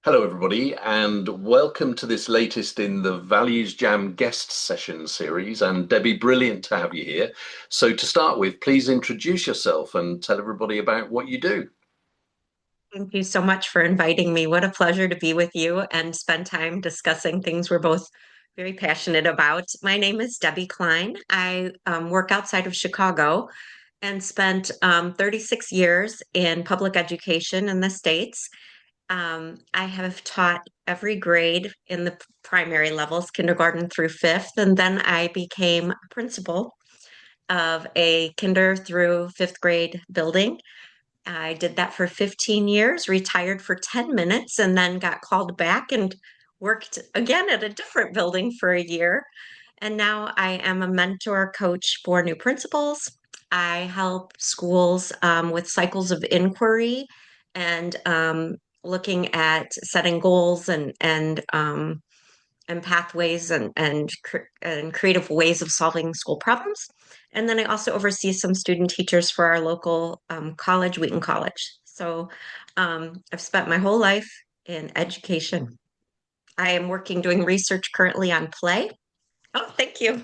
Hello, everybody, and welcome to this latest in the ValuesJam guest session series. And Debbie, brilliant to have you here. So, to start with, please introduce yourself and tell everybody about what you do. Thank you so much for inviting me. What a pleasure to be with you and spend time discussing things we're both very passionate about. My name is Debbie Klein. I work outside of Chicago and spent 36 years in public education in the States. I have taught every grade in the primary levels, kindergarten through fifth, and then I became a principal of a kinder through fifth grade building. I did that for 15 years, retired for 10 minutes, and then got called back and worked again at a different building for a year. And now I am a mentor coach for new principals. I help schools with cycles of inquiry and looking at setting goals and pathways and creative ways of solving school problems. And then I also oversee some student teachers for our local college, Wheaton College. So I've spent my whole life in education. I am working doing research currently on play. Oh, thank you.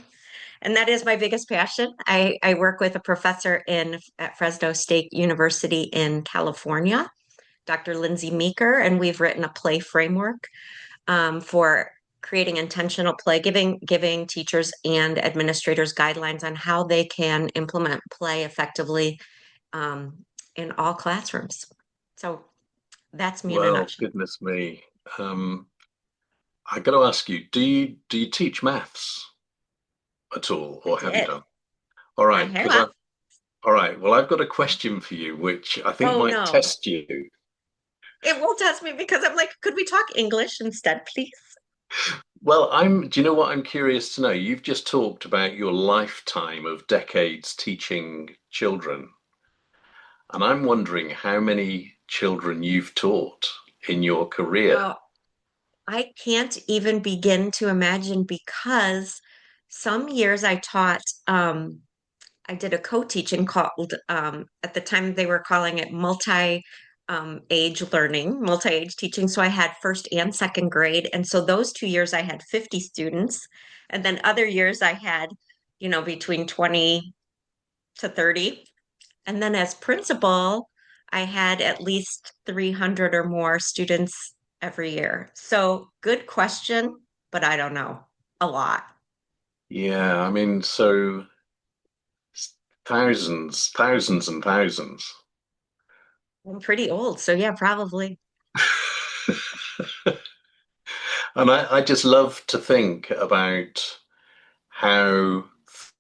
And that is my biggest passion. I work with a professor at Fresno State University in California, Dr. Lindsay Meeker, and we've written a play framework for creating intentional play, giving teachers and administrators guidelines on how they can implement play effectively um, in all classrooms. So that's me in a Well, nutshell. goodness me. Um, I got to ask you, do you teach maths at all, I or have you did. done? All I right, because have. I've all right. Well, I've got a question for you, which I think Oh might no. test you. It will test me because I'm like, could we talk English instead, please? Well, do you know what I'm curious to know? You've just talked about your lifetime of decades teaching children. And I'm wondering how many children you've taught in your career. Oh, I can't even begin to imagine because some years I did a co-teaching called at the time they were calling it age learning, multi-age teaching. So I had first and second grade. And so those 2 years I had 50 students. And then other years I had, between 20 to 30. And then as principal, I had at least 300 or more students every year. So good question, but I don't know. A lot. Yeah, I mean, so thousands and thousands. I'm pretty old. So yeah, probably. And I just love to think about how,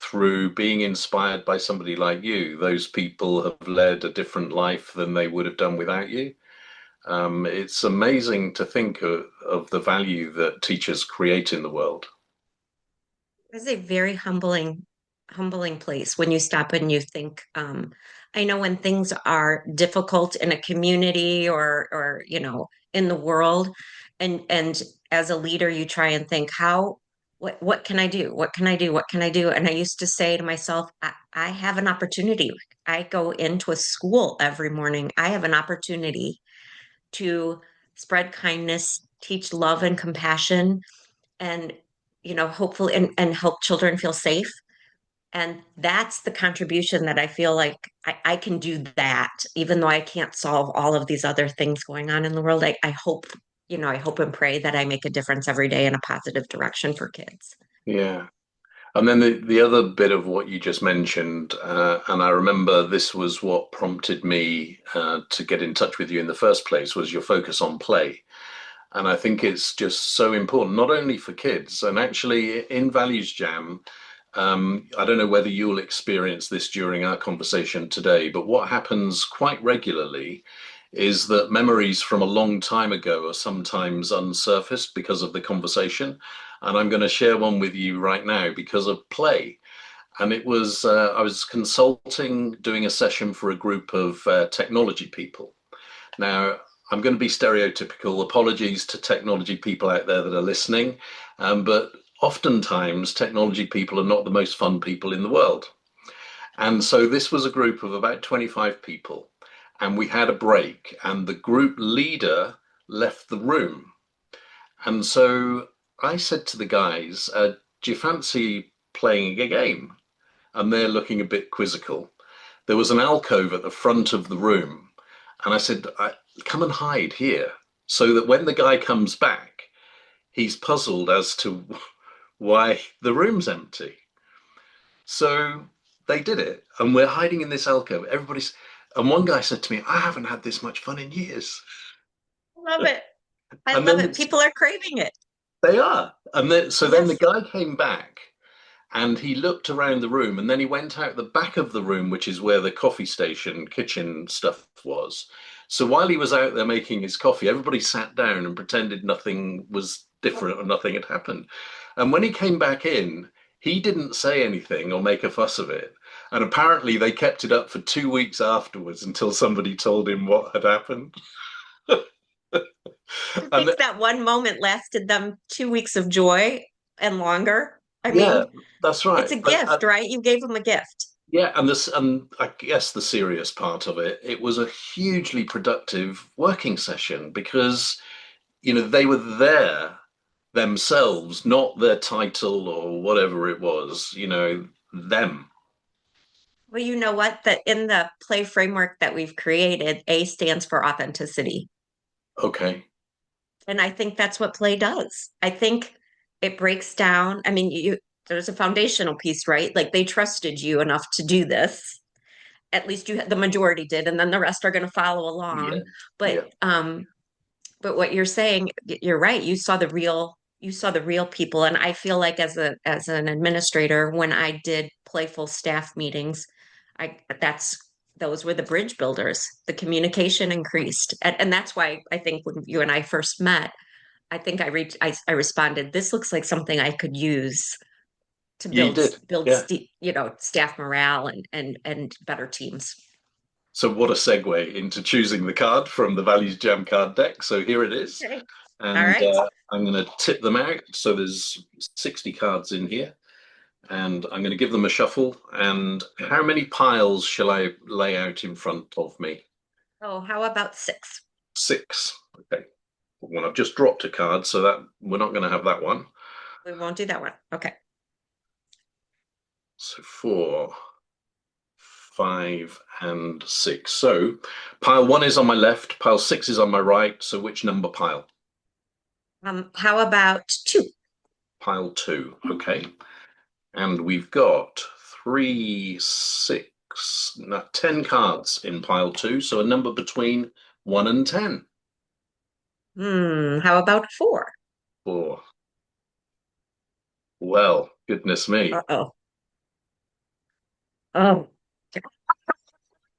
through being inspired by somebody like you, those people have led a different life than they would have done without you. It's amazing to think of the value that teachers create in the world. It's a very humbling place when you stop and you think, I know when things are difficult in a community or in the world, and as a leader, you try and think, what can I do? What can I do? What can I do? And I used to say to myself, I have an opportunity. I go into a school every morning. I have an opportunity to spread kindness, teach love and compassion, and hopefully and help children feel safe. And that's the contribution that I feel like I can do that, even though I can't solve all of these other things going on in the world. I hope, I hope and pray that I make a difference every day in a positive direction for kids. Yeah. And then the other bit of what you just mentioned, and I remember this was what prompted me to get in touch with you in the first place, was your focus on play. And I think it's just so important, not only for kids, and actually in Values Jam, I don't know whether you'll experience this during our conversation today, but what happens quite regularly is that memories from a long time ago are sometimes unsurfaced because of the conversation. And I'm going to share one with you right now because of play. And I was consulting, doing a session for a group of technology people. Now, I'm going to be stereotypical. Apologies to technology people out there that are listening. But oftentimes, technology people are not the most fun people in the world. And so this was a group of about 25 people. And we had a break, and the group leader left the room. And so I said to the guys, do you fancy playing a game? And they're looking a bit quizzical. There was an alcove at the front of the room. And I said, come and hide here so that when the guy comes back, he's puzzled as to why the room's empty. So they did it. And we're hiding in this alcove. And one guy said to me, I haven't had this much fun in years. Love it. I And love then it. People are craving it. they are. And then the Yes. guy came back and he looked around the room and then he went out the back of the room, which is where the coffee station, kitchen stuff was. So while he was out there making his coffee, everybody sat down and pretended nothing was different or nothing had happened. And when he came back in, he didn't say anything or make a fuss of it. And apparently they kept it up for 2 weeks afterwards until somebody told him what had happened. I And think that one moment lasted them 2 weeks of joy and longer. I yeah, mean, that's it's right. a gift, right? You gave them a gift. Yeah, and I guess the serious part of it, it was a hugely productive working session because, they were there themselves, not their title or whatever it was, them. Well, you know what? That in the play framework that we've created, A stands for authenticity. Okay. And I think that's what play does. I think it breaks down. I mean, there's a foundational piece, right? Like they trusted you enough to do this. At least the majority did, and then the rest are going to follow along. Yeah. Yeah. But what you're saying, you're right. You saw the real people, and I feel like as an administrator, when I did playful staff meetings, I that's those were the bridge builders. The communication increased, and that's why I think when you and I first met, I think I responded, this looks like something I could use to Yeah, you build did. build Yeah. st staff morale and better teams. So what a segue into choosing the card from the Values Jam card deck. So here it is. Okay. All And right. I'm going to tip them out. So there's 60 cards in here. And I'm going to give them a shuffle. And how many piles shall I lay out in front of me? Oh, how about six? Six. Okay. Well, I've just dropped a card, so that we're not going to have that one. We won't do that one. Okay. So 4, 5, and 6. So pile 1 is on my left, pile 6 is on my right. So which number pile? How about two? Pile 2. Okay. And we've got 3, 6, 10 cards in pile 2. So a number between 1 and 10. How about four? 4. Well, goodness me. Uh-oh. Oh,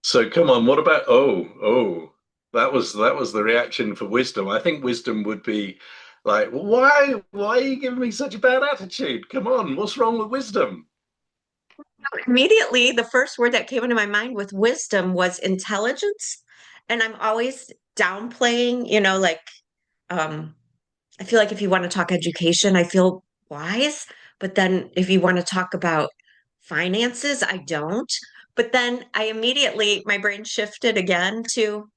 So come on, what about that was the reaction for wisdom. I think wisdom would be like, why are you giving me such a bad attitude? Come on, what's wrong with wisdom? immediately the first word that came into my mind with wisdom was intelligence. And I'm always downplaying, like um I feel like if you want to talk education, I feel wise. But then if you want to talk about finances, I don't. But then my brain shifted again to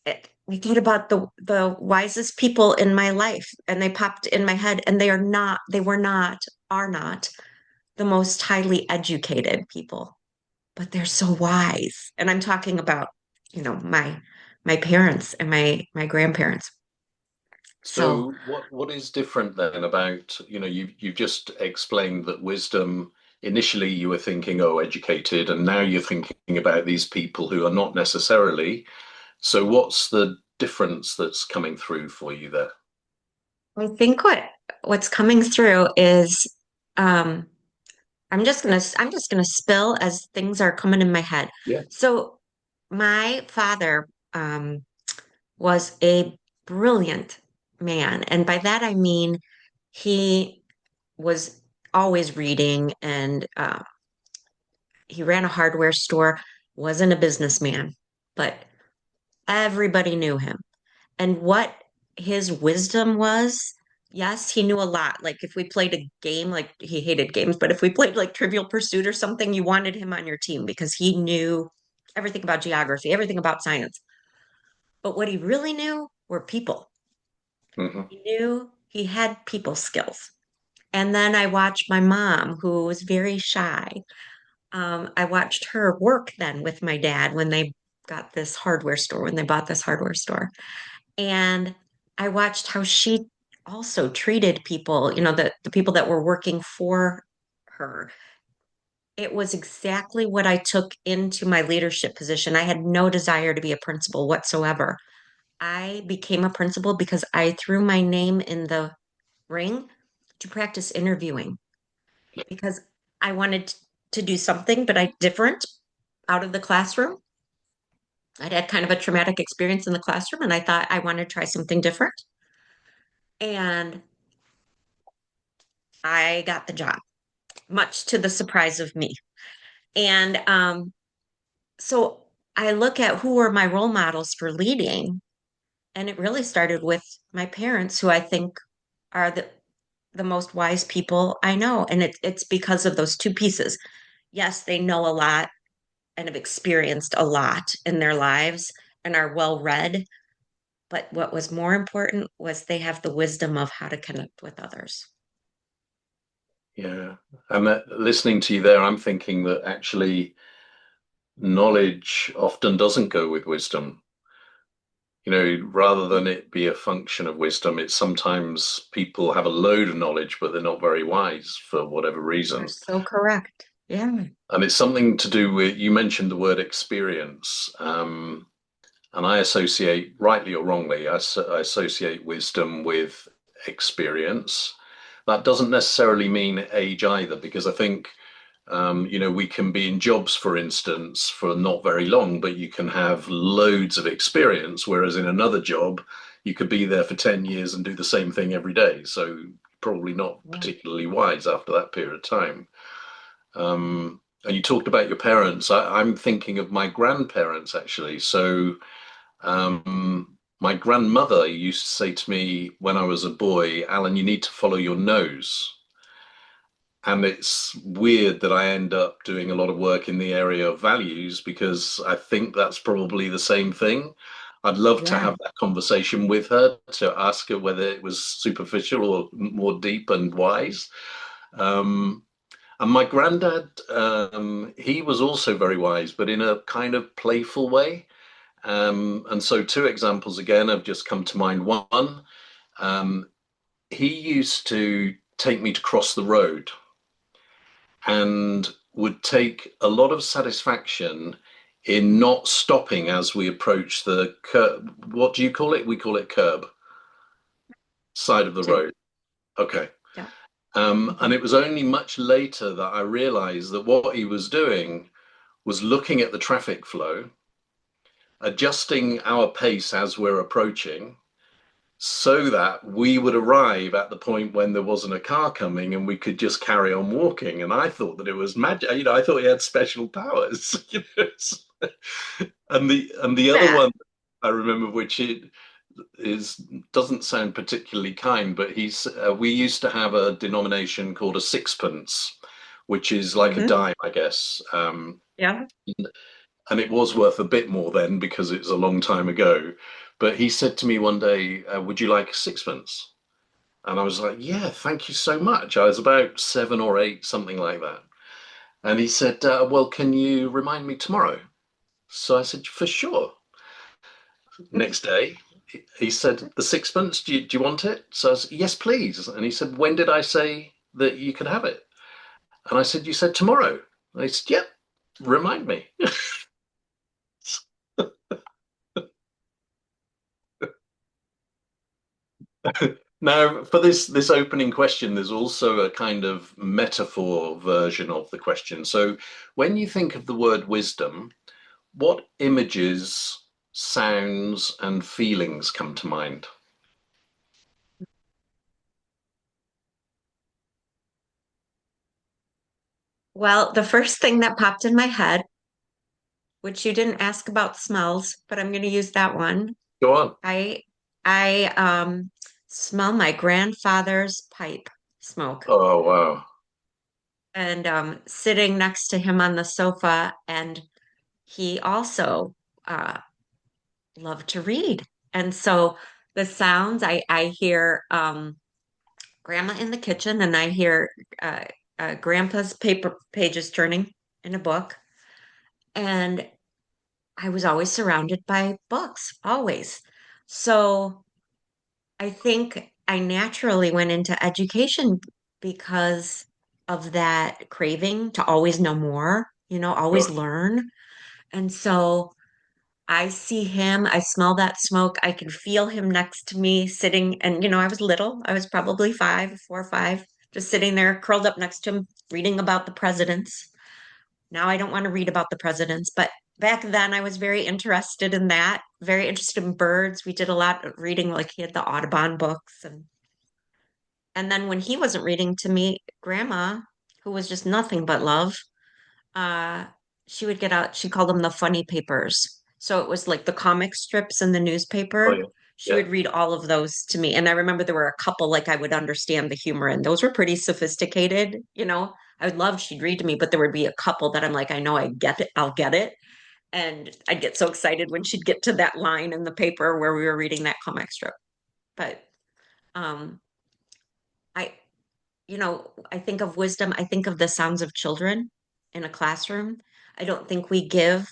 it. I thought about the wisest people in my life, and they popped in my head, and are not the most highly educated people, but they're so wise. And I'm talking about, my parents and my grandparents. So So what is different then about, you've just explained that wisdom, initially you were thinking, oh, educated, and now you're thinking about these people who are not necessarily. So what's the difference that's coming through for you there? I think what's coming through is um I'm just gonna spill as things are coming in my head. Yeah. So my father was a brilliant man, and by that I mean he was always reading, and he ran a hardware store, wasn't a businessman, but everybody knew him. And what his wisdom was, yes, he knew a lot. Like if we played a game, like he hated games, but if we played like Trivial Pursuit or something, you wanted him on your team because he knew everything about geography, everything about science. But what he really knew were people. Hmm. He knew he had people skills. And then I watched my mom, who was very shy. I watched her work then with my dad when they got this hardware store, when they bought this hardware store. And I watched how she also treated people, the people that were working for her. It was exactly what I took into my leadership position. I had no desire to be a principal whatsoever. I became a principal because I threw my name in the ring to practice interviewing because I wanted to do something, but I different out of the classroom. I'd had kind of a traumatic experience in the classroom, and I thought I wanted to try something different. And I got the job, much to the surprise of me. And so I look at who were my role models for leading, and it really started with my parents, who I think are the most wise people I know. And it's because of those two pieces. Yes, they know a lot and have experienced a lot in their lives and are well read. But what was more important was they have the wisdom of how to connect with others. Yeah. And listening to you there, I'm thinking that actually knowledge often doesn't go with wisdom. Rather than it be a function of wisdom, it's sometimes people have a load of knowledge, but they're not very wise for whatever You are reason. so correct. Yeah. And it's something to do with, you mentioned the word experience. And I associate, rightly or wrongly, I associate wisdom with experience. That doesn't necessarily mean age either, because I think we can be in jobs, for instance, for not very long, but you can have loads of experience, whereas in another job, you could be there for 10 years and do the same thing every day. So probably not Yeah. particularly wise after that period of time. And you talked about your parents. I'm thinking of my grandparents, actually. So my grandmother used to say to me when I was a boy, Alan, you need to follow your nose. And it's weird that I end up doing a lot of work in the area of values because I think that's probably the same thing. I'd love to Yeah. have that conversation with her to ask her whether it was superficial or more deep and wise. Um, and my granddad, he was also very wise, but in a kind of playful way. And so, two examples again have just come to mind. One, um, he used to take me to cross the road and would take a lot of satisfaction in not stopping as we approach the curb. What do you call it? We call it curb, side of the Too. road. Okay. Yeah. And Mhm. it was only much later that I realized that what he was doing was looking at the traffic flow, adjusting our pace as we're approaching, so that we would arrive at the point when there wasn't a car coming and we could just carry on walking. And I thought that it was magic. I thought he had special powers. And the other That. one I remember, which it is doesn't sound particularly kind, but we used to have a denomination called a sixpence, which is like a Hmm. dime, I guess. Yeah. And it was worth a bit more then because it was a long time ago. But he said to me one day, "Would you like a sixpence?" And I was like, "Yeah, thank you so much." I was about 7 or 8, something like that. And he said, "Well, can you remind me tomorrow?" So I said, "For sure." Next day, he said, "The sixpence, do you want it?" So I said, "Yes, please." And he said, "When did I say that you could have it?" And I said, "You said tomorrow." And he said, "Yep, remind me." Now, for this opening question, there's also a kind of metaphor version of the question. So, when you think of the word wisdom, what images, sounds, and feelings come to mind? Well, the first thing that popped in my head, which you didn't ask about smells, but I'm going to use that one. Go on. I I smell my grandfather's pipe smoke Oh, wow. and sitting next to him on the sofa, and he also uh love to read. And so the sounds I hear grandma in the kitchen and I hear uh, grandpa's paper pages turning in a book. And I was always surrounded by books, always. So I think I naturally went into education because of that craving to always know more, always Sure. learn. And so I see him, I smell that smoke, I can feel him next to me sitting. And, I was little, I was probably 4 or 5, just sitting there curled up next to him, reading about the presidents. Now I don't want to read about the presidents, but back then I was very interested in that, very interested in birds. We did a lot of reading, like he had the Audubon books. And then when he wasn't reading to me, Grandma, who was just nothing but love, uh, she would get out, she called them the funny papers. So it was like the comic strips in the Oh newspaper. yeah. She Yeah. would read all of those to me. And I remember there were a couple like I would understand the humor in. Those were pretty sophisticated, I would love she'd read to me, but there would be a couple that I'm like, I know I get it, I'll get it. And I'd get so excited when she'd get to that line in the paper where we were reading that comic strip. But um I I think of wisdom, I think of the sounds of children in a classroom. I don't think we give,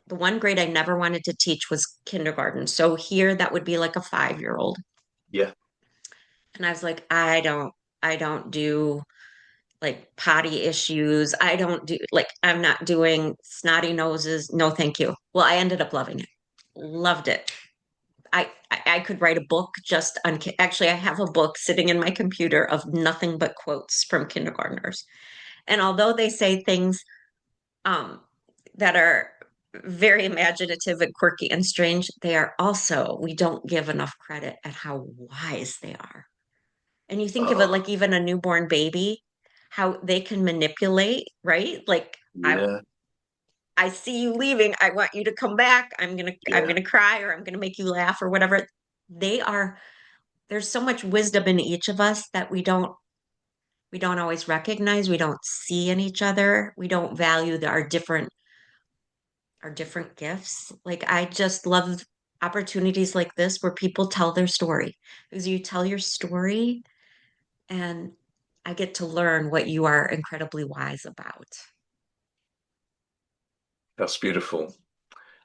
the one grade I never wanted to teach was kindergarten. So here that would be like a 5-year-old. Yeah. And I was like, I don't do like potty issues. I don't do like I'm not doing snotty noses. No, thank you. Well, I ended up loving it. Loved it. I could write a book just on actually I have a book sitting in my computer of nothing but quotes from kindergartners. And although they say things um, that are very imaginative and quirky and strange, they are also, we don't give enough credit at how wise they are. And you think of it Oh, like even a newborn baby, how they can manipulate, right? Like I yeah. I see you leaving. I want you to come back. I'm Yeah. gonna cry or I'm gonna make you laugh or whatever. They are there's so much wisdom in each of us that we don't always recognize, we don't see in each other, we don't value our different gifts. Like I just love opportunities like this where people tell their story. Because you tell your story and I get to learn what you are incredibly wise about. That's beautiful.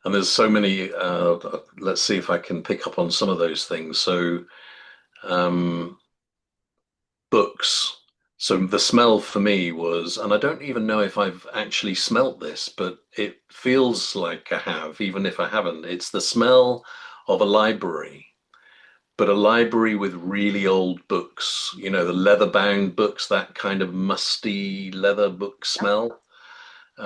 And there's so many. Let's see if I can pick up on some of those things. So, um, books. So the smell for me was, and I don't even know if I've actually smelt this, but it feels like I have, even if I haven't. It's the smell of a library, but a library with really old books, the leather-bound books, that kind of musty leather book Yep, smell.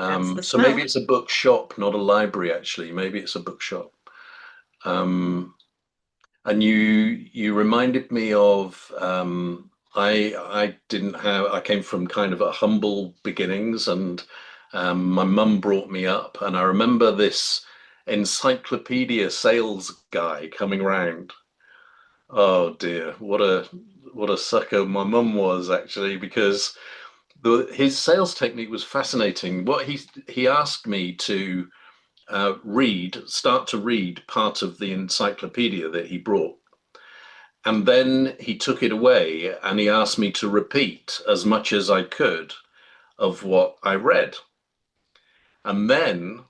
that's the So maybe smell. it's a bookshop, not a library, actually. Maybe it's a bookshop. Um, and you reminded me of I didn't have I came from kind of a humble beginnings, and my mum brought me up, and I remember this encyclopedia sales guy coming round. Oh dear, what a sucker my mum was actually, because his sales technique was fascinating. What he asked me to start to read part of the encyclopedia that he brought. And then he took it away and he asked me to repeat as much as I could of what I read. And then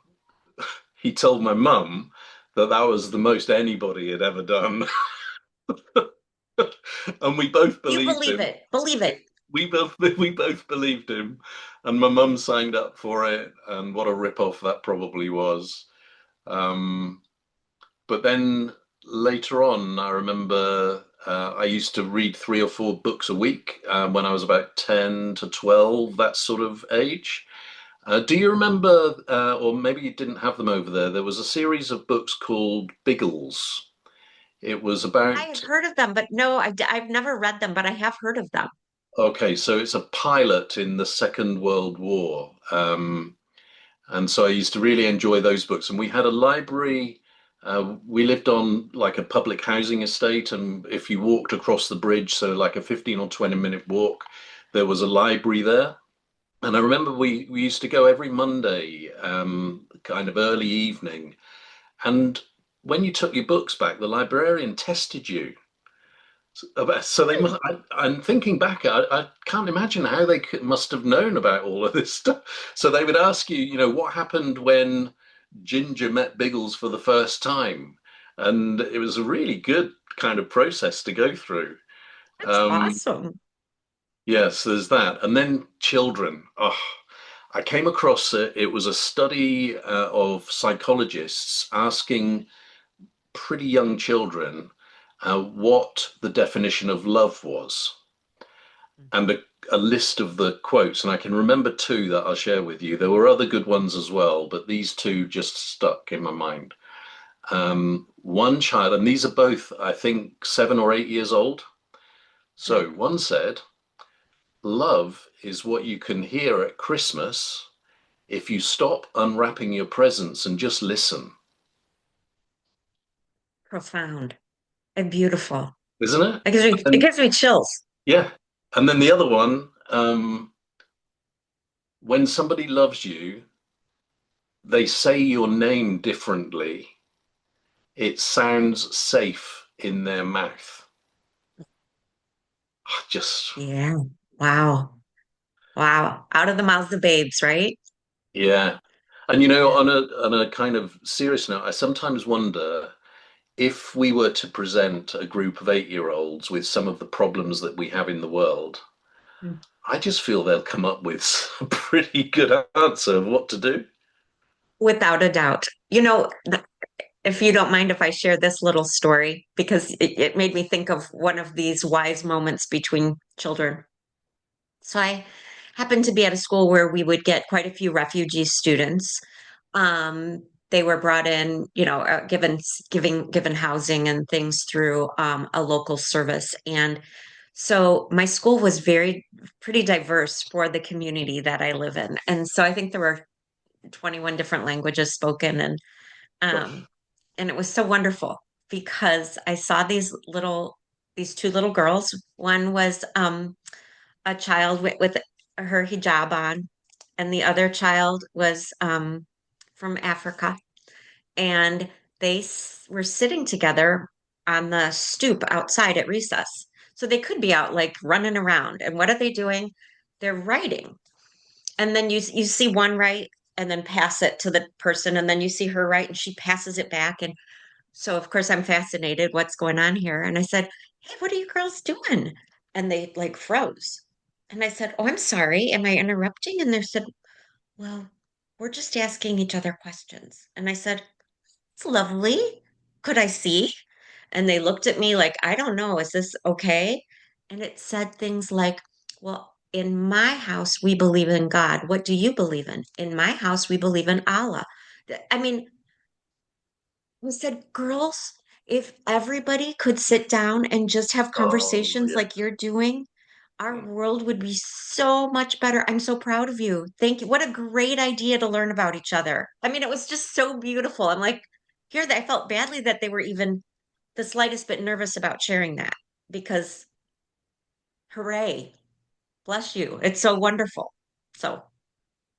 he told my mum that that was the most anybody had ever done. And we both You believed believe him. it. Believe it. We both believed him. And my mum signed up for it. And what a rip-off that probably was. Um, But then later on, I remember I used to read 3 or 4 books a week when I was about 10 to 12, that sort of age. Do you remember, or maybe you didn't have them over there, there was a series of books called Biggles. It was I had about, heard of them, but no, I've never read them, but I have heard of them. okay, so it's a pilot in the Second World War. And so I used to really enjoy those books. And we had a library. We lived on like a public housing estate, and if you walked across the bridge, so like a 15 or 20-minute walk, there was a library there. And I remember we used to go every Monday, kind of early evening, and when you took your books back, the librarian tested you. So they must. I'm thinking back. I can't imagine how they must have known about all of this stuff. So they would ask you, what happened when Ginger met Biggles for the first time, and it was a really good kind of process to go through. That's Um, awesome. yes, there's that, and then children. Oh, I came across it. It was a study of psychologists asking pretty young children what the definition of love was, and a list of the quotes. And I can remember two that I'll share with you. There were other good ones as well, but these two just stuck in my mind. One child, and these are both, I think, 7 or 8 years old. Okay. So one said, love is what you can hear at Christmas if you stop unwrapping your presents and just listen, Profound and beautiful. isn't it? It And gives me chills. yeah. And then the other one, when somebody loves you, they say your name differently. It sounds safe in their mouth. Just, Yeah. Wow. Wow. Out of the mouths of babes, right? yeah. And Yeah. on a kind of serious note, I sometimes wonder if we were to present a group of 8-year-olds with some of the problems that we have in the world, Mm. I just feel they'll come up with a pretty good answer of what to do. Without a doubt. If you don't mind if I share this little story, because it made me think of one of these wise moments between children. So I happened to be at a school where we would get quite a few refugee students. They were brought in, given housing and things through a local service. And so my school was pretty diverse for the community that I live in. And so I think there were 21 different languages spoken, um, Gosh. and it was so wonderful because I saw these two little girls. One was a child with her hijab on, and the other child was from Africa. And were sitting together on the stoop outside at recess. So they could be out like running around. And what are they doing? They're writing. And then you see one write and then pass it to the person, and then you see her write and she passes it back. And so of course I'm fascinated what's going on here. And I said, "Hey, what are you girls doing?" And they like froze. And I said, "Oh, I'm sorry. Am I interrupting?" And they said, "Well, we're just asking each other questions." And I said, "It's lovely. Could I see?" And they looked at me like, "I don't know. Is this okay?" And it said things like, "Well, in my house, we believe in God. What do you believe in?" "In my house, we believe in Allah." I mean, we said, "Girls, if everybody could sit down and just have Oh, conversations yeah. like you're doing, our Mm. world would be so much better. I'm so proud of you. Thank you. What a great idea to learn about each other." I mean, it was just so beautiful. I'm like, I felt badly that they were even the slightest bit nervous about sharing that because hooray, bless you. It's so wonderful. So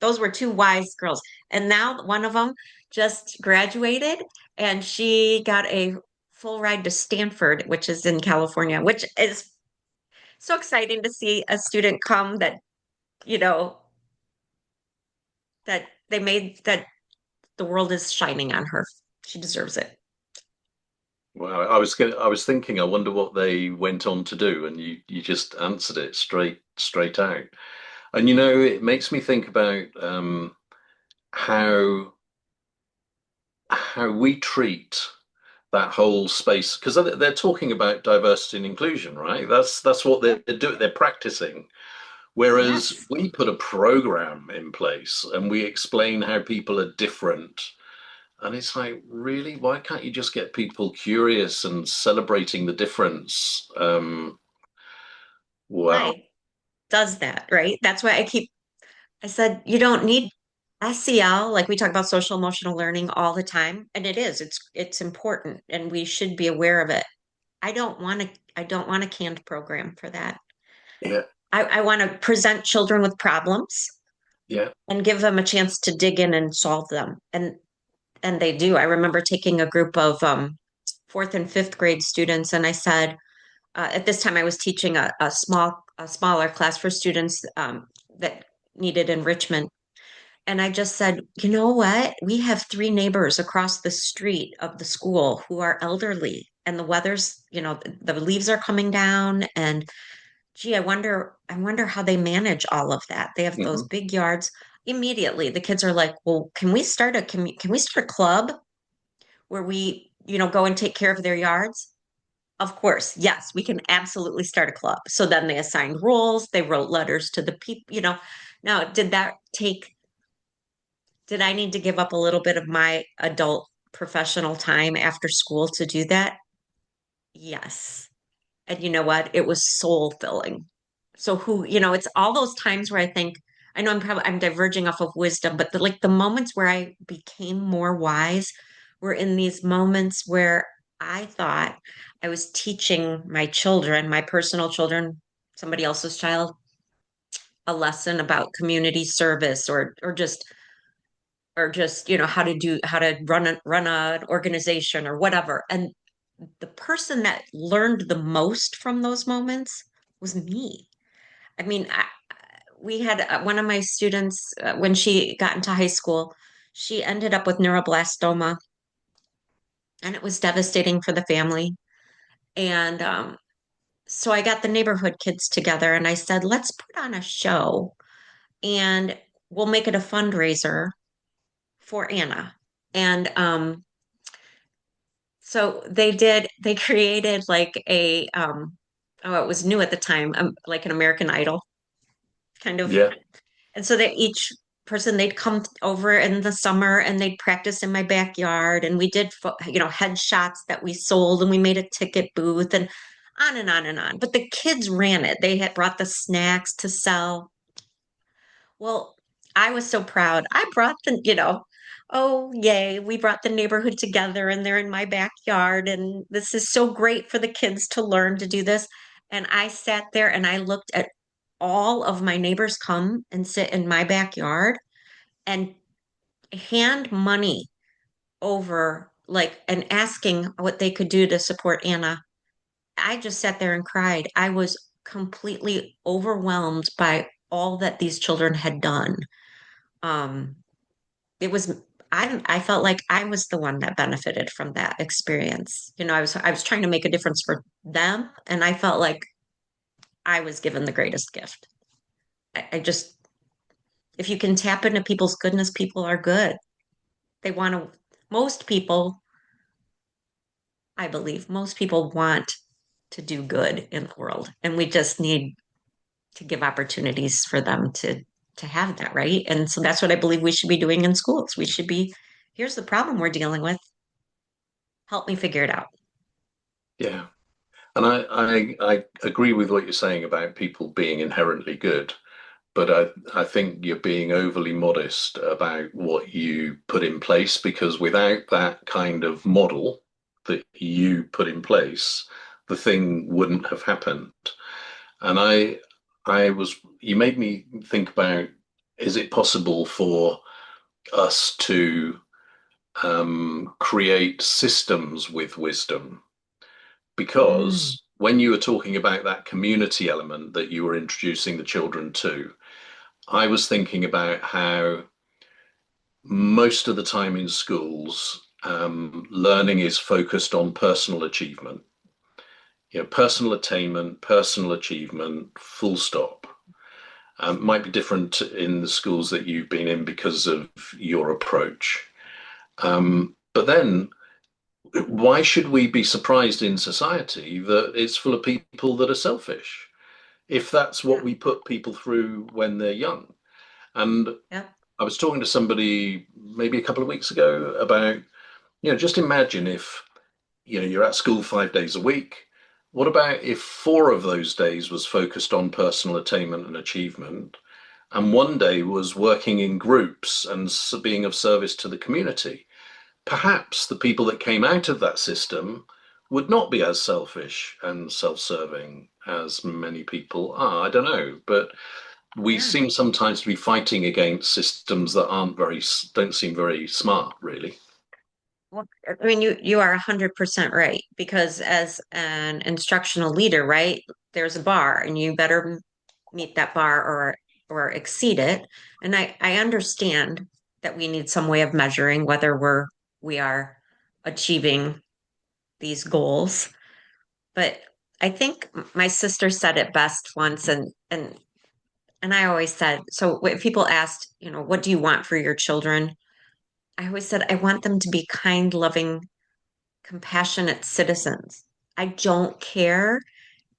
those were two wise girls. And now one of them just graduated and she got a full ride to Stanford, which is in California, which is so exciting to see a student come that, you know, that they made that the world is shining on her. She deserves it. Wow. I was thinking, I wonder what they went on to do, and you just answered it straight out. And it makes me think about how we treat that whole space, because they're talking about diversity and inclusion, right? That's what Yeah. they're doing. They're practicing. Whereas Yes. we put a program in place and we explain how people are different. And it's like, really, why can't you just get people curious and celebrating the difference? Wow. Why does that, right? That's why I said, you don't need SEL, like we talk about social emotional learning all the time, and it is. It's important and we should be aware of it. I don't want a canned program for that. Yeah. I want to present children with problems Yeah. and give them a chance to dig in and solve them. And and they do. I remember taking a group of fourth and fifth grade students, and I said, at this time I was teaching a smaller class for students that needed enrichment. And I just said, you know what? We have three neighbors across the street of the school who are elderly, and the weather's, the leaves are coming down, and gee, I wonder how they manage all of that. They have those Mhm. big yards. Immediately, the kids are like, "Well, can we start a club where we, go and take care of their yards?" Of course, yes, we can absolutely start a club. So then they assigned roles, they wrote letters to the people. Now, did I need to give up a little bit of my adult professional time after school to do that? Yes. And you know what? It was soul filling. So it's all those times where I think, I know I'm diverging off of wisdom, but the moments where I became more wise were in these moments where I thought I was teaching my children, my personal children, somebody else's child, a lesson about community service or just how to run an organization or whatever. And the person that learned the most from those moments was me. I mean, we had one of my students when she got into high school, she ended up with neuroblastoma, and it was devastating for the family. And so I got the neighborhood kids together, and I said, let's put on a show, and we'll make it a fundraiser for Anna. And so they created like it was new at the time, like an American Idol kind of. Yeah. And so that each person, they'd come over in the summer and they'd practice in my backyard. And we did, headshots that we sold, and we made a ticket booth and on and on and on. But the kids ran it. They had brought the snacks to sell. Well, I was so proud. I brought oh, yay, we brought the neighborhood together and they're in my backyard. And this is so great for the kids to learn to do this. And I sat there and I looked at all of my neighbors come and sit in my backyard and hand money over, like, and asking what they could do to support Anna. I just sat there and cried. I was completely overwhelmed by all that these children had done. Um, it was I felt like I was the one that benefited from that experience. I was trying to make a difference for them, and I felt like I was given the greatest gift. I just if you can tap into people's goodness, people are good. They want to, most people, I believe, most people want to do good in the world, and we just need to give opportunities for them to have that, right? And so that's what I believe we should be doing in schools. We should be, here's the problem we're dealing with. Help me figure it out. Yeah. And I agree with what you're saying about people being inherently good, but I think you're being overly modest about what you put in place, because without that kind of model that you put in place, the thing wouldn't have happened. And you made me think about, is it possible for us to create systems with wisdom? Mm, Because when you were talking about that community element that you were introducing the children to, I was thinking about how most of the time in schools, learning is focused on personal achievement. Personal attainment, personal achievement, full stop. Might be different in the schools that you've been in because of your approach. But then, why should we be surprised in society that it's full of people that are selfish, if that's what yeah, we put people through when they're young? And yeah, I was talking to somebody maybe a couple of weeks ago about, just imagine if, you're at school 5 days a week. What about if 4 of those days was focused on personal attainment and achievement, and one day was working in groups and being of service to the community? Perhaps the people that came out of that system would not be as selfish and self-serving as many people are. I don't know, but we yeah. seem sometimes to be fighting against systems that don't seem very smart, really. Well, I mean, you are 100% right because as an instructional leader, right, there's a bar and you better meet that bar or exceed it. And I understand that we need some way of measuring whether we are achieving these goals. But I think my sister said it best once, and I always said, so when people asked, what do you want for your children? I always said I want them to be kind, loving, compassionate citizens. I don't care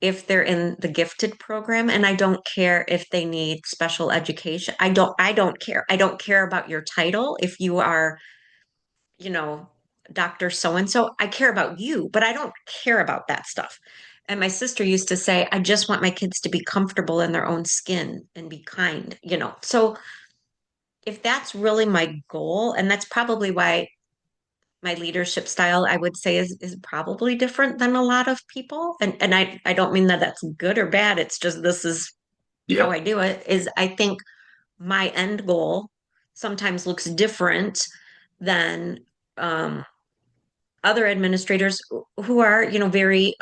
if they're in the gifted program and I don't care if they need special education. I don't care. I don't care about your title if you are, you know, Dr. So and so. I care about you, but I don't care about that stuff. And my sister used to say, I just want my kids to be comfortable in their own skin and be kind. So if that's really my goal, and that's probably why my leadership style, I would say, is probably different than a lot of people. And I don't mean that that's good or bad. It's just this is how Yeah. I do it, is I think my end goal sometimes looks different than um, other administrators who are, very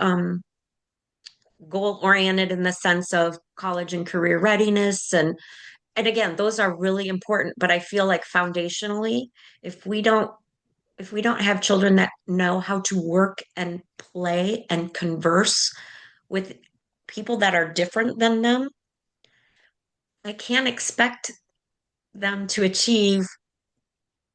goal oriented in the sense of college and career readiness and again, those are really important, but I feel like foundationally, if we don't if we don't have children that know how to work and play and converse with people that are different than them, I can't expect them to achieve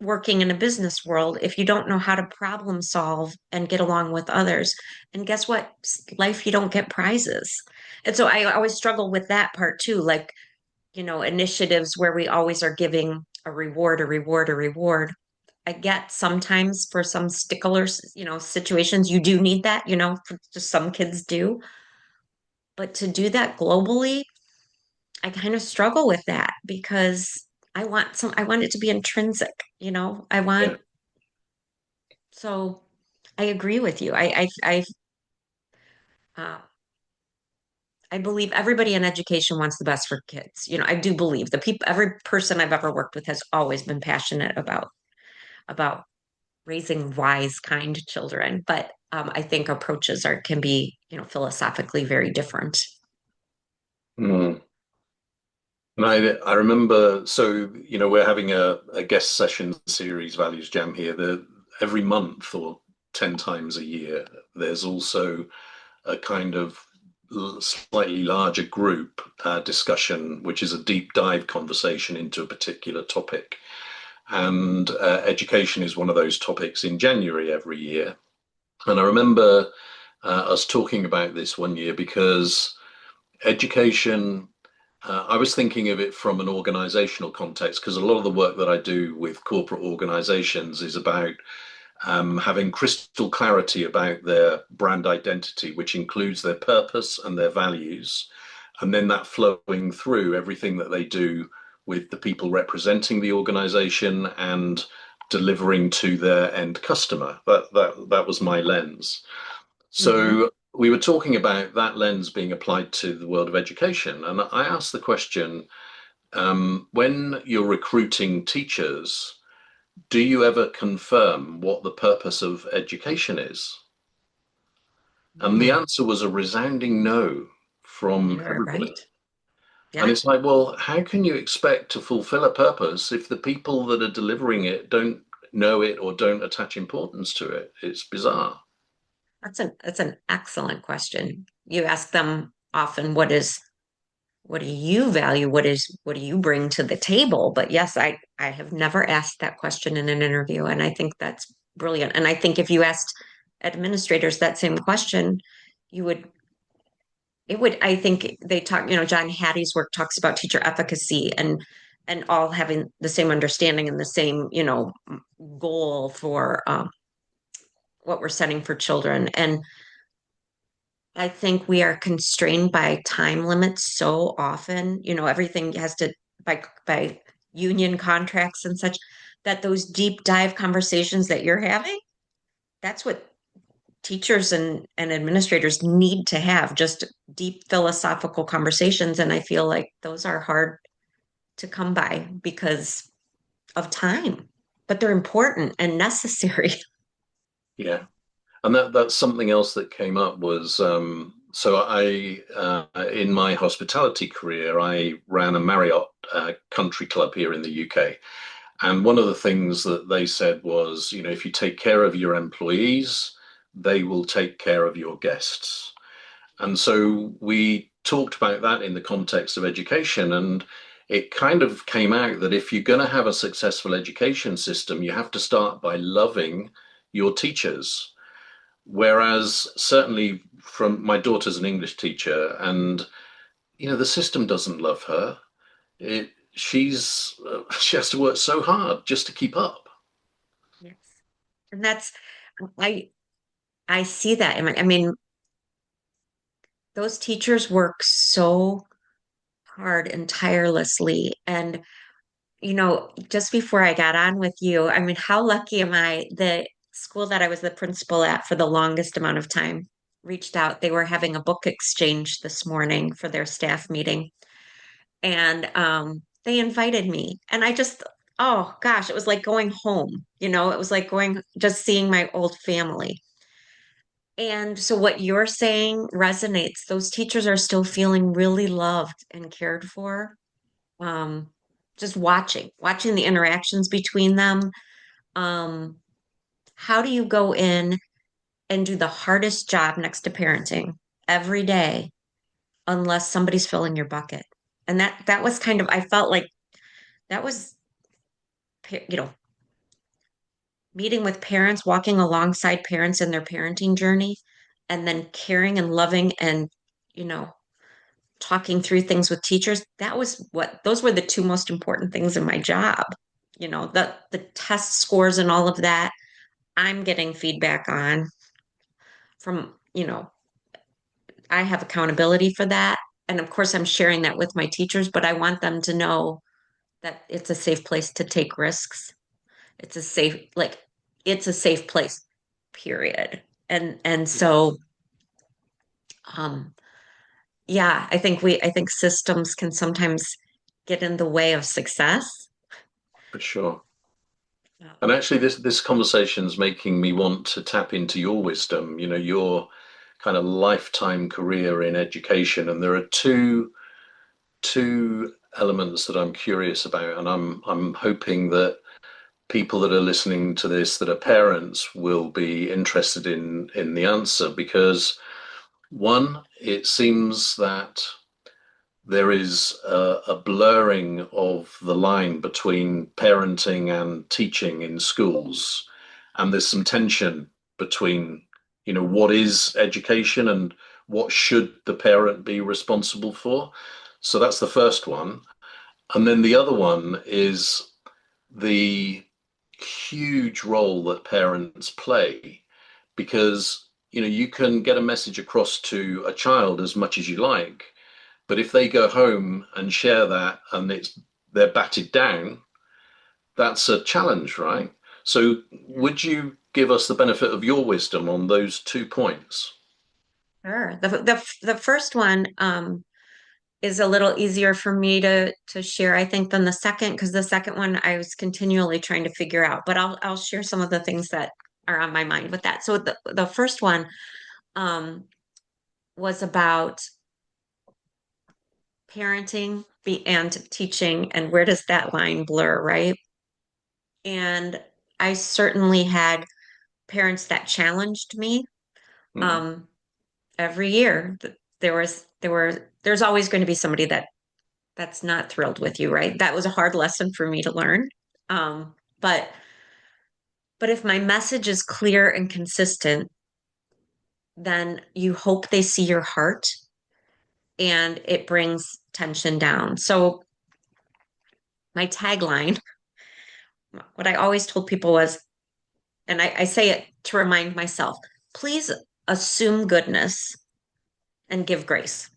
working in a business world if you don't know how to problem solve and get along with others. And guess what? Life, you don't get prizes. And so I always struggle with that part too, like, initiatives where we always are giving a reward, a reward, a reward. I get sometimes for some stickler, situations, you do need that, just some kids do. But to do that globally, I kind of struggle with that because I want it to be intrinsic, I Yeah. want, so I agree with you. Uh, I believe everybody in education wants the best for kids. I do believe every person I've ever worked with has always been passionate about raising wise, kind children. But I think approaches can be, philosophically very different. Mm. And I remember, so, we're having a guest session series, Values Jam here. Every month or 10 times a year, there's also a kind of slightly larger group discussion, which is a deep dive conversation into a particular topic. And education is one of those topics in January every year. And I remember us talking about this one year because education, I was thinking of it from an organizational context because a lot of the work that I do with corporate organizations is about having crystal clarity about their brand identity, which includes their purpose and their values, and then that flowing through everything that they do with the people representing the organization and delivering to their end customer. That was my lens. Hmm. So we were talking about that lens being applied to the world of education, and I asked the question: when you're recruiting teachers, do you ever confirm what the purpose of education is? And the Mm, answer was a resounding no from you're right. everybody. And Yeah, it's like, well, how can you expect to fulfill a purpose if the people that are delivering it don't know it or don't attach importance to it? It's bizarre. that's an excellent question. You ask them often, what do you value? What do you bring to the table? But yes, I have never asked that question in an interview, and I think that's brilliant. And I think if you asked administrators that same question, you would it would I think they talk, John Hattie's work talks about teacher efficacy and all having the same understanding and the same, goal for what we're setting for children. And I think we are constrained by time limits so often. Everything has to by union contracts and such that those deep dive conversations that you're having, that's what teachers and administrators need to have, just deep philosophical conversations. And I feel like those are hard to come by because of time, but they're important and necessary. Yeah. And that's something else that came up was so I in my hospitality career I ran a Marriott country club here in the UK, and one of the things that they said was, you know, if you take care of your employees, they will take care of your guests. And so we talked about that in the context of education, and it kind of came out that if you're going to have a successful education system, you have to start by loving your teachers. Whereas certainly from my daughter's an English teacher, and you know the system doesn't love her. She has to work so hard just to keep up. Yes. And that's I I see that. I mean, those teachers work so hard and tirelessly. And, just before I got on with you, I mean, how lucky am I? The school that I was the principal at for the longest amount of time reached out. They were having a book exchange this morning for their staff meeting. And they invited me. And I just, oh gosh, it was like going home. It was like just seeing my old family. And so what you're saying resonates. Those teachers are still feeling really loved and cared for. Um, just watching the interactions between them. Um, how do you go in and do the hardest job next to parenting every day unless somebody's filling your bucket? And that was kind of, I felt like that was, you know, meeting with parents, walking alongside parents in their parenting journey, and then caring and loving and, you know, talking through things with teachers. Those were the two most important things in my job. The test scores and all of that, I'm getting feedback on from, I have accountability for that. And of course, I'm sharing that with my teachers, but I want them to know that it's a safe place to take risks. It's a safe, like, it's a safe place, period. And so, um, yeah, I think systems can sometimes get in the way of success. For sure. And Um, actually, this conversation is making me want to tap into your wisdom. You know, your kind of lifetime career in education, and there are two elements that I'm curious about, and I'm hoping that people that are listening to this that are parents will be interested in the answer, because one, it seems that there is a blurring of the line between parenting and teaching in schools, and there's some tension between, you know, what is education and what should the parent be responsible for. So that's the first one. And then the other one is the huge role that parents play, because you know you can get a message across to a child as much as you like, but if they go home and share that and they're batted down, that's a challenge, right? So yeah, would you give us the benefit of your wisdom on those 2 points? sure. The first one is a little easier for me to share, I think, than the second, because the second one I was continually trying to figure out. But I'll share some of the things that are on my mind with that. So the first one um, was about parenting and teaching, and where does that line blur, right? And I certainly had parents that challenged me Mm, um, every year. There's always going to be somebody that's not thrilled with you, right? That was a hard lesson for me to learn. Um, but but if my message is clear and consistent, then you hope they see your heart and it brings tension down. So my tagline, what I always told people was, and I say it to remind myself, please assume goodness and give grace.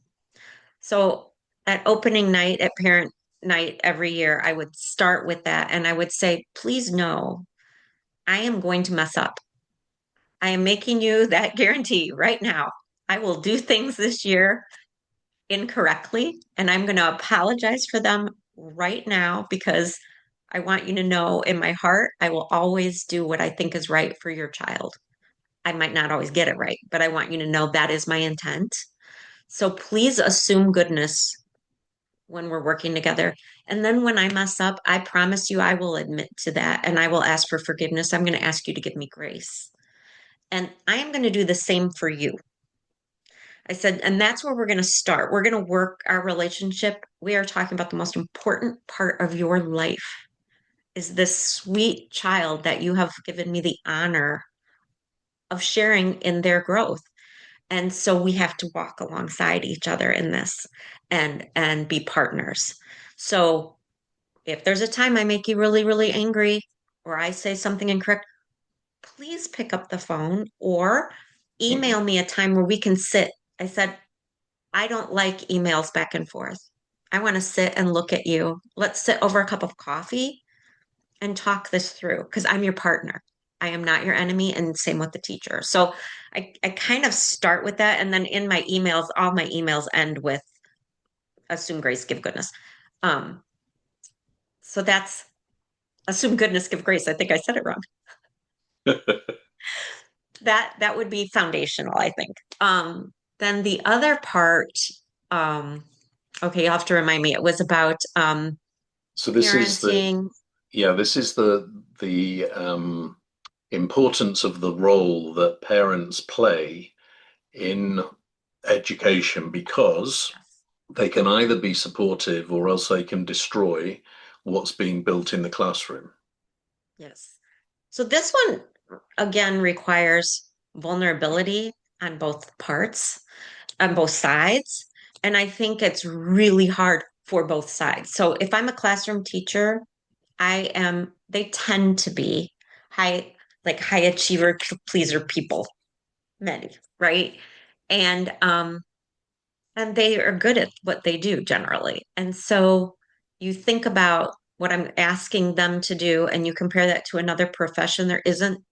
So at opening night, at parent night every year, I would start with that and I would say, please know I am going to mess up. I am making you that guarantee right now. I will do things this year incorrectly, and I'm going to apologize for them right now because I want you to know in my heart, I will always do what I think is right for your child. I might not always get it right, but I want you to know that is my intent. So please assume goodness when we're working together. And then when I mess up, I promise you I will admit to that and I will ask for forgiveness. I'm going to ask you to give me grace. And I am going to do the same for you. I said, and that's where we're going to start. We're going to work our relationship. We are talking about the most important part of your life is this sweet child that you have given me the honor of sharing in their growth. And so we have to walk alongside each other in this and be partners. So if there's a time I make you really, really angry or I say something incorrect, please pick up the phone or Mhm. email me a time where we can sit. I said, I don't like emails back and forth. I want to sit and look at you. Let's sit over a cup of coffee and talk this through because I'm your partner. I am not your enemy, and same with the teacher. So I kind of start with that. And then in my emails, all my emails end with assume grace, give goodness. Um, so that's assume goodness, give grace. I think I said it wrong. That would be foundational, I think. Then the other part, um, okay, you'll have to remind me. It was about So this is the parenting. yeah, this is the importance of the role that parents play in education because Yes, they can either be supportive or else they can destroy what's being built in the classroom. yes. So this one again requires vulnerability on both parts, on both sides. And I think it's really hard for both sides. So if I'm a classroom teacher, they tend to be high, like high achiever, pleaser people, many, right? And, um, and they are good at what they do generally. And so you think about what I'm asking them to do and you compare that to another profession.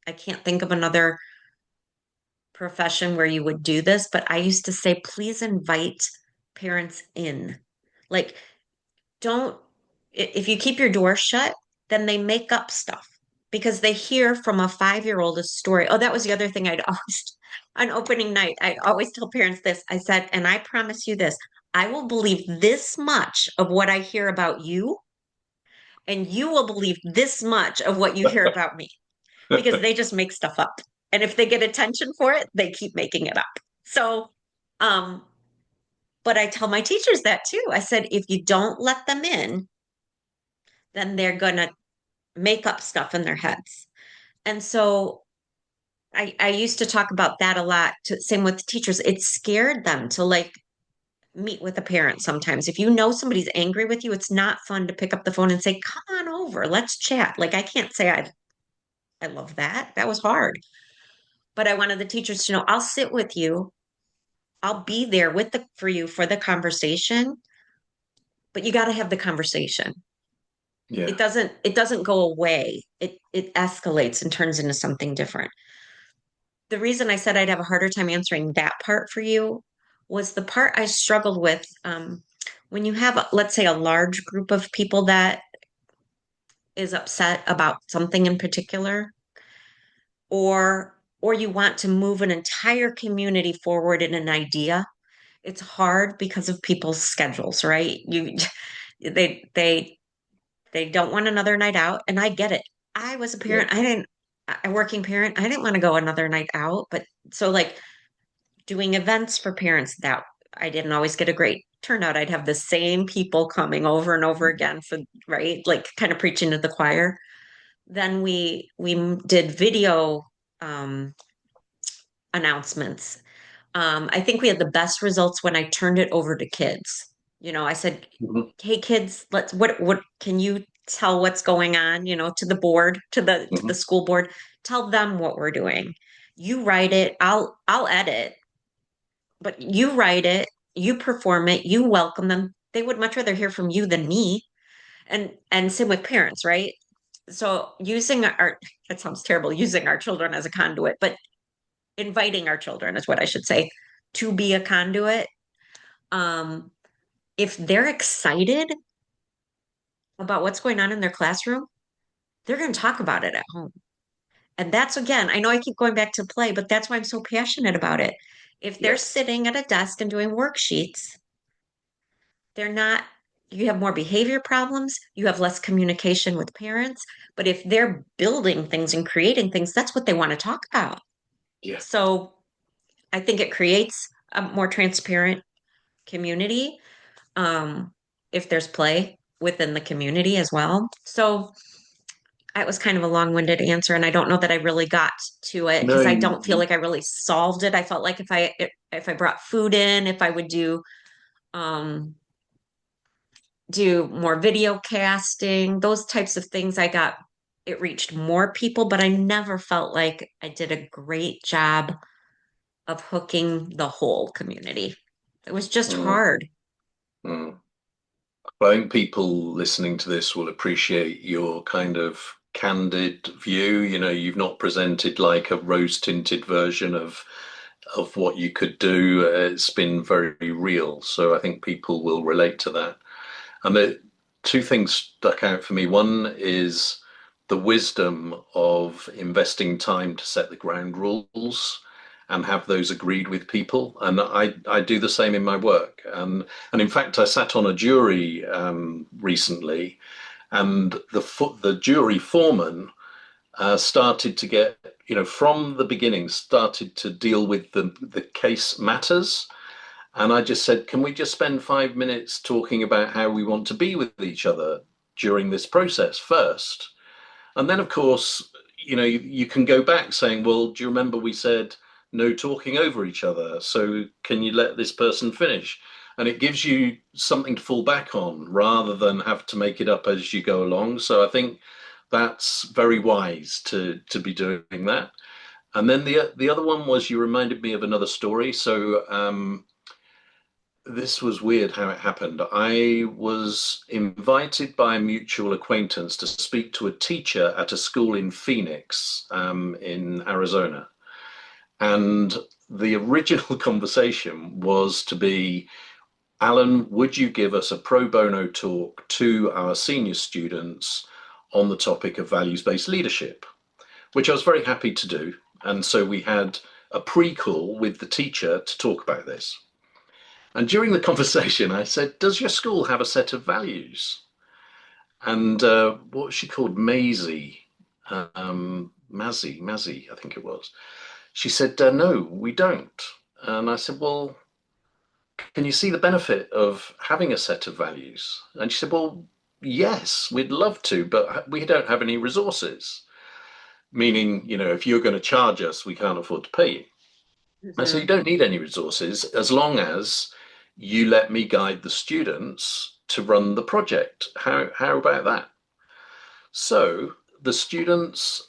I can't think of another profession where you would do this, but I used to say, please invite parents in. Like, don't, if you keep your door shut, then they make up stuff because they hear from a 5-year-old a story. Oh, that was the other thing I'd always, on opening night, I'd always tell parents this. I said, and I promise you this, I will believe this much of what I hear about you, and you will believe this much of what you hear about me because they just make stuff up. And if they get attention for it, they keep making it up. So, um, but I tell my teachers that too. I said, if you don't let them in, then they're going to make up stuff in their heads. And so I used to talk about that a lot. Same with teachers. It scared them to like meet with a parent sometimes. If you know somebody's angry with you, it's not fun to pick up the phone and say, come on over, let's chat. Like I can't say I love that. That was hard. But I wanted the teachers to know I'll sit with you. I'll be there for you for the conversation, but you got to have the conversation. Yeah. It doesn't go away. It escalates and turns into something different. The reason I said I'd have a harder time answering that part for you was the part I struggled with when you have, let's say, a large group of people that is upset about something in particular, or you want to move an entire community forward in an idea. It's hard because of people's schedules, right? They they they don't want another night out, and I get it. I was a Yeah. parent. I didn't a working parent. I didn't want to go another night out, but so like doing events for parents that I didn't always get a great turnout. I'd have the same people coming over and over again for right, like kind of preaching to the choir. Then we did video um, announcements. I think we had the best results when I turned it over to kids. I said, Mhm. "Hey kids, let's what can you tell what's going on, to the board, to the Mhm. school board. Tell them what we're doing. You write it, I'll edit, but you write it, you perform it, you welcome them. They would much rather hear from you than me. And same with parents, right? So using our that sounds terrible, using our children as a conduit, but inviting our children is what I should say to be a conduit. Um, if they're excited about what's going on in their classroom, they're going to talk about it at home. And that's again, I know I keep going back to play, but that's why I'm so passionate about it. If they're Yeah. sitting at a desk and doing worksheets, they're not, you have more behavior problems, you have less communication with parents. But if they're building things and creating things, that's what they want to talk about. Yeah. So I think it creates a more transparent community, if there's play within the community as well. So that was kind of a long-winded answer, and I don't know that I really got to it No, because I don't feel like I really solved it. I felt like if I brought food in, if I would um do more video casting, those types of things, it reached more people, but I never felt like I did a great job of hooking the whole community. It was just mm, hard. mm. I think people listening to this will appreciate your kind of candid view. You know, you've not presented like a rose-tinted version of what you could do. It's been very real. So I think people will relate to that. And the two things stuck out for me. One is the wisdom of investing time to set the ground rules and have those agreed with people. And I do the same in my work. And in fact, I sat on a jury recently, and the jury foreman started to get, from the beginning, started to deal with the case matters. And I just said, can we just spend 5 minutes talking about how we want to be with each other during this process first? And then, of course, you can go back saying, well, do you remember we said no talking over each other? So can you let this person finish? And it gives you something to fall back on rather than have to make it up as you go along. So I think that's very wise to be doing that. And then the other one was you reminded me of another story. So this was weird how it happened. I was invited by a mutual acquaintance to speak to a teacher at a school in Phoenix, in Arizona. And the original conversation was to be, Alan, would you give us a pro bono talk to our senior students on the topic of values based leadership? Which I was very happy to do. And so we had a pre call with the teacher to talk about this. And during the conversation, I said, does your school have a set of values? And what was she called? Mazzy, I think it was. She said, no, we don't. And I said, well, can you see the benefit of having a set of values? And she said, well, yes, we'd love to, but we don't have any resources. Meaning, if you're going to charge us, we can't afford to pay you. And so you Mhm. don't need any resources as long as you let me guide the students to run the project. How about that? So the students,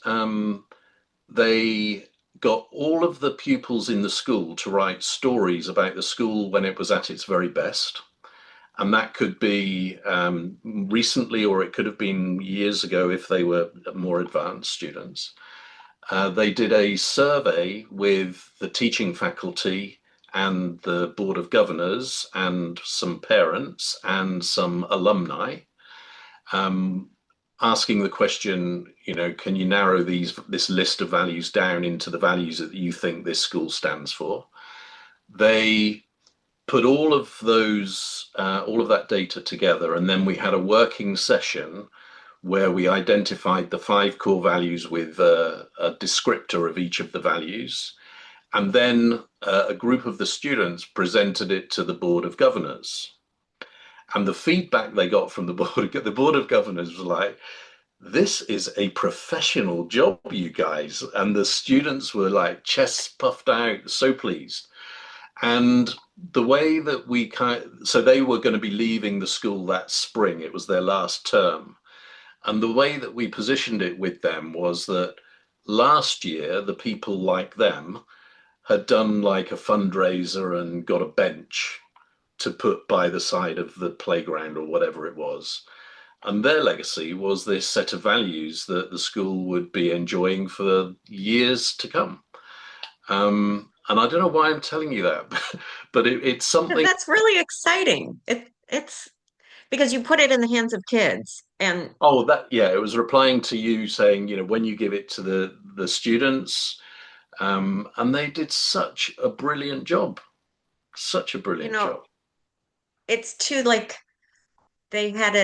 they got all of the pupils in the school to write stories about the school when it was at its very best. And that could be recently, or it could have been years ago if they were more advanced students. They did a survey with the teaching faculty and the Board of Governors and some parents and some alumni, um, asking the question, can you narrow this list of values down into the values that you think this school stands for? They put all of that data together, and then we had a working session where we identified the five core values with a descriptor of each of the values. And then a group of the students presented it to the Board of Governors. And the feedback they got from the Board of Governors was like, this is a professional job, you guys. And the students were like chests puffed out, so pleased. And the way that so they were going to be leaving the school that spring, it was their last term. And the way that we positioned it with them was that last year, the people like them had done like a fundraiser and got a bench to put by the side of the playground or whatever it was. And their legacy was this set of values that the school would be enjoying for years to come. And I don't know why I'm telling you that, but it's something. That's really exciting. It's because you put it in the hands of kids. And Oh, that, yeah, it was replying to you saying, when you give it to the students, and they did such a brilliant job, such a you brilliant know, job. it's too like they had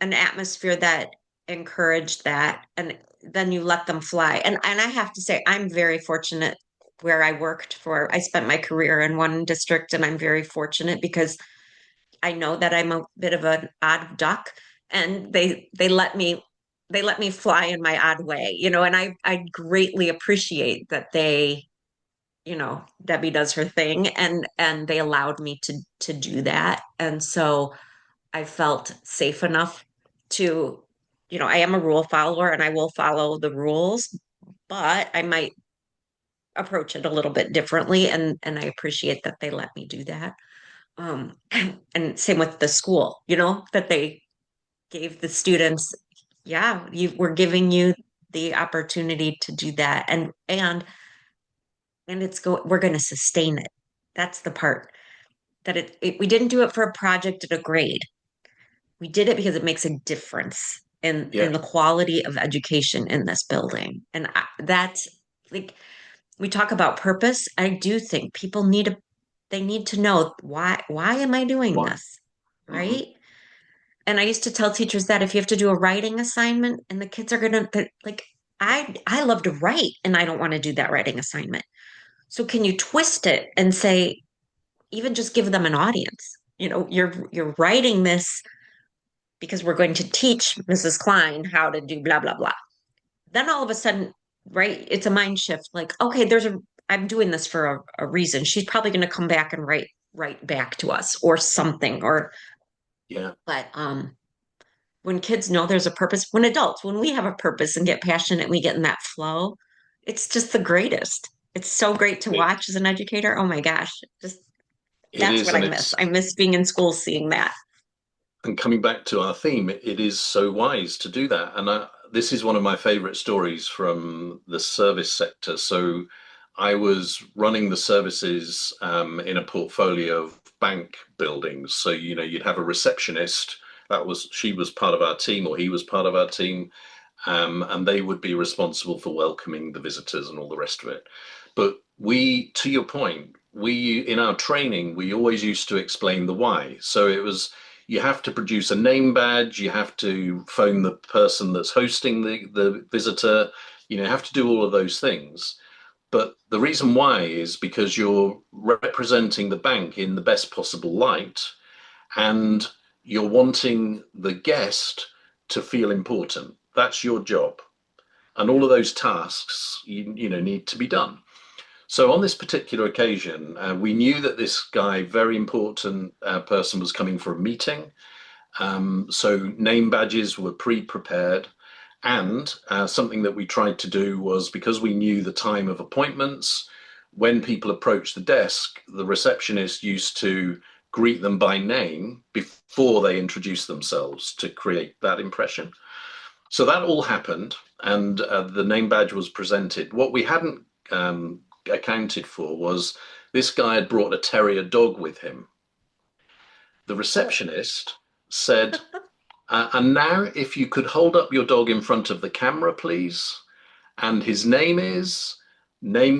an atmosphere that encouraged that, and then you let them fly. And I have to say, I'm very fortunate where I spent my career in one district, and I'm very fortunate because I know that I'm a bit of an odd duck, and they let me fly in my odd way, and I greatly appreciate that Debbie does her thing, and they allowed me to do that. And so I felt safe enough to, I am a rule follower and I will follow the rules, but I might approach it a little bit differently, and I appreciate that they let me do that. And same with the school, that they gave the students, yeah, we're giving you the opportunity to do that, and we're going to sustain it. That's the part that we didn't do it for a project and a grade. We did it because it makes a difference in Yeah, the quality of education in this building. And that's like, we talk about purpose. I do think people they need to know why am I doing why? this? Hmm. Right? And I used to tell teachers that if you have to do a writing assignment and the kids are gonna like, I love to write and I don't want to do that writing assignment. So can you twist it and say, even just give them an audience? You're writing this because we're going to teach Mrs. Klein how to do blah blah blah. Then all of a sudden, right, it's a mind shift. Like, okay, I'm doing this for a reason. She's probably going to come back and write back to us or something. Yeah, But when kids know there's a purpose, when we have a purpose and get passionate and we get in that flow, it's just the greatest. It's so great to it, watch as an educator. Oh my gosh, just it that's is, what I and miss. it's I miss being in school seeing that. and coming back to our theme, it is so wise to do that. And this is one of my favorite stories from the service sector. So I was running the services in a portfolio of bank buildings. So, you'd have a receptionist. She was part of our team, or he was part of our team. And they would be responsible for welcoming the visitors and all the rest of it. But to your point, in our training, we always used to explain the why. So it was, you have to produce a name badge, you have to phone the person that's hosting the visitor, you have to do all of those things. But the reason why is because you're representing the bank in the best possible light, and you're wanting the guest to feel important. That's your job. And all Yeah. of those tasks, need to be done. So on this particular occasion, we knew that this guy, very important person, was coming for a meeting. So name badges were pre-prepared. And something that we tried to do was, because we knew the time of appointments, when people approached the desk, the receptionist used to greet them by name before they introduced themselves to create that impression. So that all happened, and the name badge was presented. What we hadn't accounted for was this guy had brought a terrier dog with him. The Oh. receptionist said, and now, if you could hold up your dog in front of the camera, please. And his name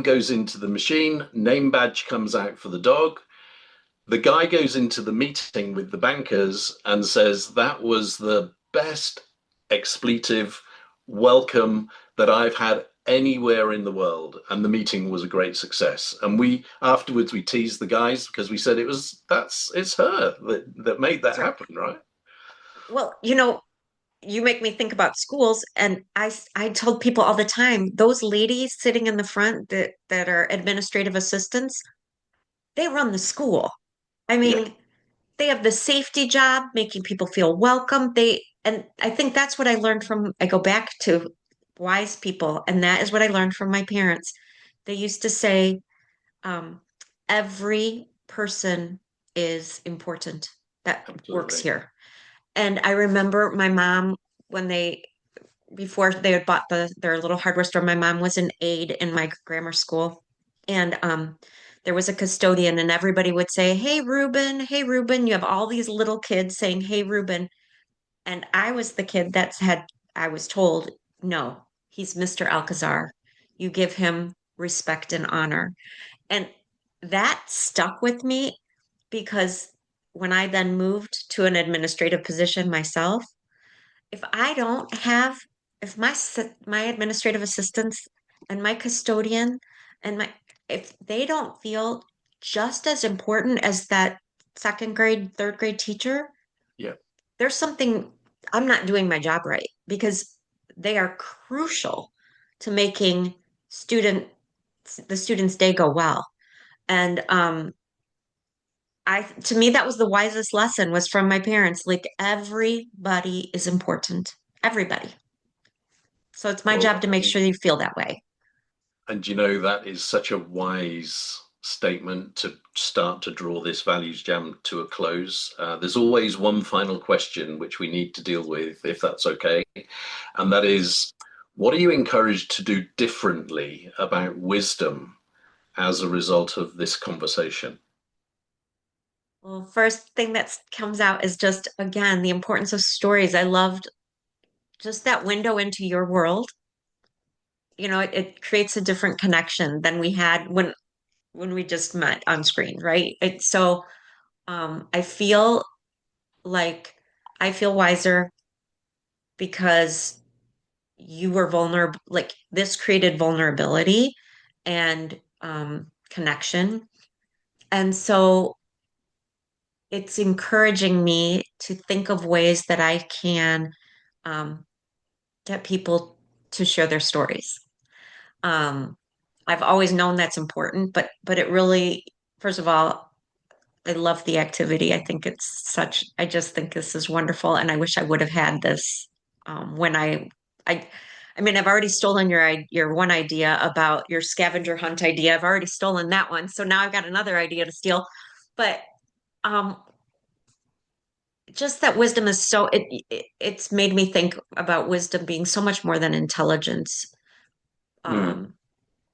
goes into the machine, name badge comes out for the dog. The guy goes into the meeting with the bankers and says, that was the best expletive welcome that I've had anywhere in the world. And the meeting was a great success. And afterwards we teased the guys because we said it's her that made that That's right. happen, right? Well, you make me think about schools, and I told people all the time, those ladies sitting in the front that are administrative assistants, they run the school. I Yeah, mean, they have the safety job, making people feel welcome. And I think that's what I learned I go back to wise people, and that is what I learned from my parents. They used to say, um, every person is important that works absolutely. here. And I remember my mom, when before they had bought their little hardware store, my mom was an aide in my grammar school. And there was a custodian, and everybody would say, "Hey, Ruben, hey, Ruben." You have all these little kids saying, "Hey, Ruben." And I was the kid I was told, no, he's Mr. Alcazar. You give him respect and honor. And that stuck with me because when I then moved to an administrative position myself, if I don't have, if my administrative assistants and my custodian and my, if they don't feel just as important as that second grade, third grade teacher, Yeah. there's something I'm not doing my job right because they are crucial to making student the student's day go well. And I to me that was the wisest lesson was from my parents. Like everybody is important. Everybody. So it's my job Well, to make sure you feel that way. and you know, that is such a wise statement to start to draw this values jam to a close. There's always one final question which we need to deal with, if that's okay. And that is, what are you encouraged to do differently about wisdom as a result of this conversation? Well, first thing that comes out is just again the importance of stories. I loved just that window into your world. You know, it creates a different connection than we had when we just met on screen, right? I feel like I feel wiser because you were vulnerable, like this created vulnerability and connection. And so it's encouraging me to think of ways that I can um, get people to share their stories. Um, I've always known that's important, but it really, first of all, I love the activity. I think it's such, I just think this is wonderful. And I wish I would have had this when I, I mean, I've already stolen your one idea about your scavenger hunt idea. I've already stolen that one. So now I've got another idea to steal. But um, just that wisdom is it's made me think about wisdom being so much more than intelligence. Mm, Um,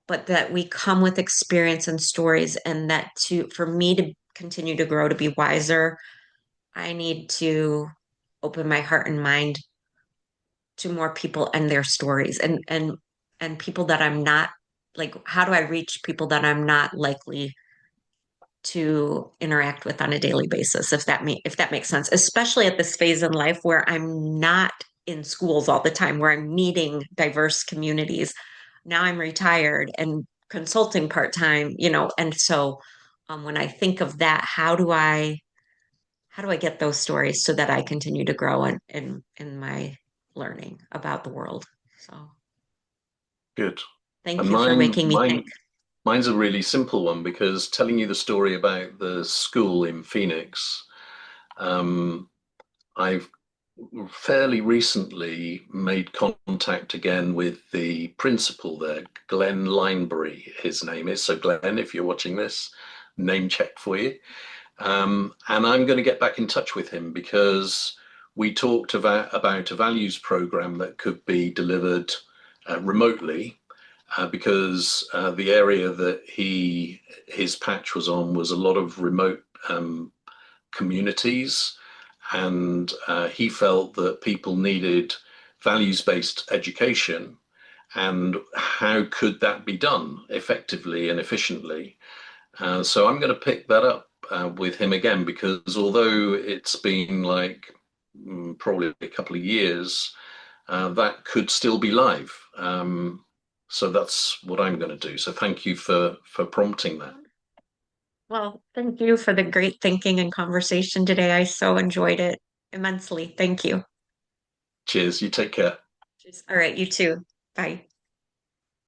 but that we come with experience and stories, and that to for me to continue to grow to be wiser I need to open my heart and mind to more people and their stories and people that I'm not like how do I reach people that I'm not likely to interact with on a daily basis if that makes sense, especially at this phase in life where I'm not in schools all the time where I'm meeting diverse communities. Now I'm retired and consulting part-time, you know, and so when I think of that, how do I get those stories so that I continue to grow in my learning about the world? So good. thank And you for making me think. mine's a really simple one because telling you the story about the school in Phoenix, um, I've fairly recently made contact again with the principal there, Glenn Linebury, his name is. So, Glenn, if you're watching this, name check for you. And I'm going to get back in touch with him because we talked about a values program that could be delivered remotely because the area that his patch was on was a lot of remote communities, and he felt that people needed values-based education, and how could that be done effectively and efficiently? So I'm going to pick that up with him again because although it's been like probably a couple of years, that could still be live. So that's what I'm going to do. So thank you for prompting that. Well, thank you for the great thinking and conversation today. I so enjoyed it immensely. Thank you. Cheers. You take care. All right, you too. Bye.